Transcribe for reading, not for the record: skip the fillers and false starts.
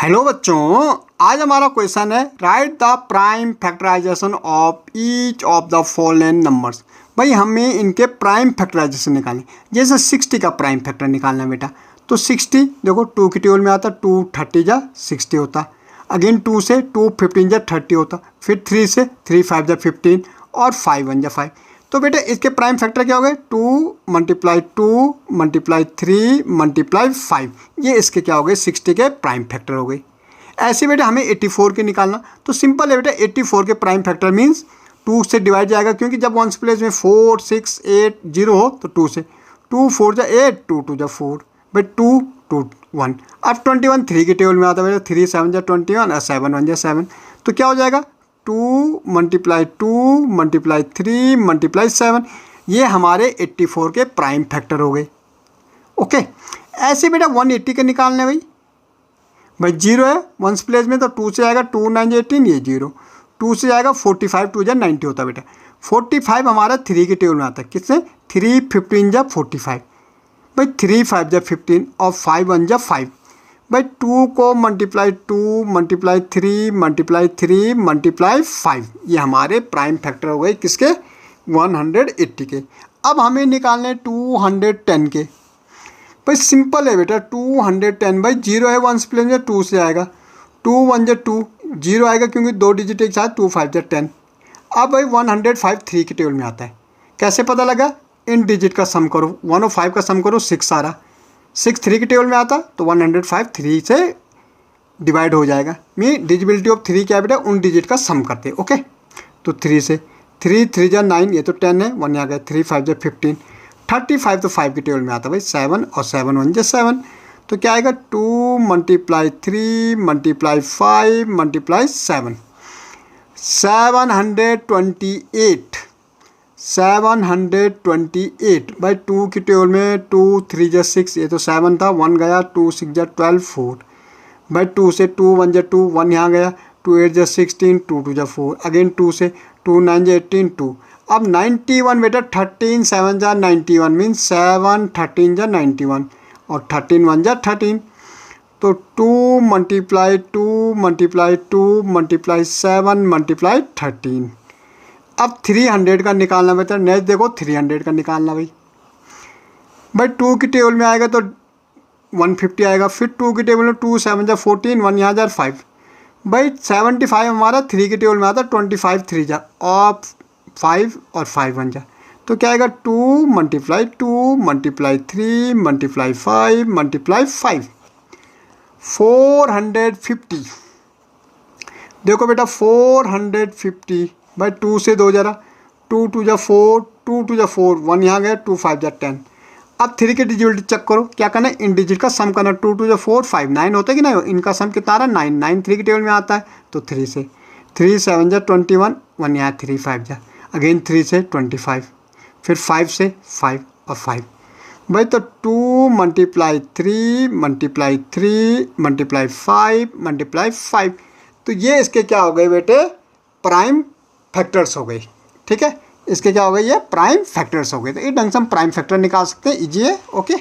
Hello बच्चों, आज हमारा क्वेश्चन है write the prime factorisation of each of the following numbers. भाई हमें इनके प्राइम फैक्टराइजेशन निकालने, जैसे 60 का प्राइम फैक्टर निकालना है बेटा। तो 60 देखो 2 की टेबल में आता, 2 30 जा 60 होता। अगेन 2 से 2 15 जा 30 होता। फिर 3 से 3 5 जा 15 और 5 1 जा 5। तो बेटा इसके प्राइम फैक्टर क्या हो गए? 2 × 2 × 3 × 5। ये इसके क्या हो गए? 60 के प्राइम फैक्टर हो गए। ऐसे बेटा हमें 84 के निकालना, तो सिंपल है बेटा। 84 के प्राइम फैक्टर मीन्स 2 से डिवाइड जाएगा, क्योंकि जब वंस प्लेस में 4 6 8 0 हो तो 2 से 2 4 जा 8 2 2 जा 4 भाई 2 2 1। अब 21 3 की टेबल में आता है बेटा। 3 7 जा 21 और 7 1 जा 7। तो क्या हो जाएगा? 2 × 2 × 3 × 7। ये हमारे 84 के प्राइम फैक्टर हो गए। ओके, ऐसे बेटा 180 के निकालने भाई 0 है वंस प्लेस में, तो 2 से आएगा 2 9 18, ये 0। 2 से आएगा 45 2 जा 90 होता बेटा। 45 हमारा 3 के टेबल में आता है। किससे? 3 15 जा 45 भाई 3 5 जा 15 और 5 1 जा 5 भाई 2 को मल्टीप्लाई 2 × 3 × 3 × 5। ये हमारे प्राइम फैक्टर हो गए किसके? 180 के। अब हमें निकालने 210 के। भाई सिंपल है बेटा। 210 भाई 0 है वंस प्लेस में, 2 से आएगा 2 1 जा 2 0 आएगा, क्योंकि 2 डिजिट एक साथ 2 5 जा 10। अब भाई 105 3 के टेबल में आता है। कैसे पता लगा? इन डिजिट का सम करो, 1 और 5 का सम करो, 6 आ रहा। 6 3 के टेबल में आता, तो 105 3 से डिवाइड हो जाएगा। मीन डिजिबिलिटी ऑफ 3 क्या है बेटा? उन डिजिट का सम करते हैं। ओके, तो 3 से 3 3 जा 9, ये तो 10 है, 1 आ गया। 3 5 जा 15 35 तो 5 के टेबल में आता भाई 7 और 7 1 जा 7। तो क्या आएगा? 2 × 3 × 5 × 7 728 भाई 2 की टेबल में 2 3 जा 6, ये तो 7 था, 1 गया। 2 6 जा 12 4 भाई 2 से 2 1 जा 2, 1 यहाँ गया। 2 8 जा 16 2 2 जा 4। अगेन 2 से 2 9 जा 18 2। अब 91 बेटा 13 7 जा 91 मीन 7 13 जा 91 और 13 1 जा 13। तो 2 × 2 × 2 × 7 × 13। अब 300 का निकालना बेटा। नेक्स्ट देखो 300 का निकालना भाई 2 की टेबल में आएगा तो 150 आएगा। फिर 2 की टेबल में 2 7 जा 14, 1 यहाँ जा 5 भाई 75 हमारा 3 की टेबल में आता। 25 3 जा और 5 और 5 1 जा। तो क्या आएगा? 2 × 2 × 3 × 5 × 5 450। देखो बेटा 450 भाई 2 से 2 जा रहा, 2 2 जा 4 2 2 जा 4, 1 यहाँ गया। 2 5 जा 10। अब 3 के डिजिट चेक करो, क्या करना है? इन डिजिट का सम करना। 2 2 जा 4 5 9 होता है कि नहीं? इनका सम कितना आ रहा? 9 9 3 की टेबल में आता है, तो 3 से 3 7 जा 21, 1 यहाँ 3 5 जा। अगेन 3 से 25, फिर 5 से 5 और 5 भाई। तो 2 × 3 × 3 × 5 × 5। तो ये इसके क्या हो गए बेटे? प्राइम फैक्टर्स हो गए। ठीक है, इसके क्या हो गए? ये प्राइम फैक्टर्स हो गए। तो इस ढंग से हम प्राइम फैक्टर निकाल सकते हैं। इजी है। ओके।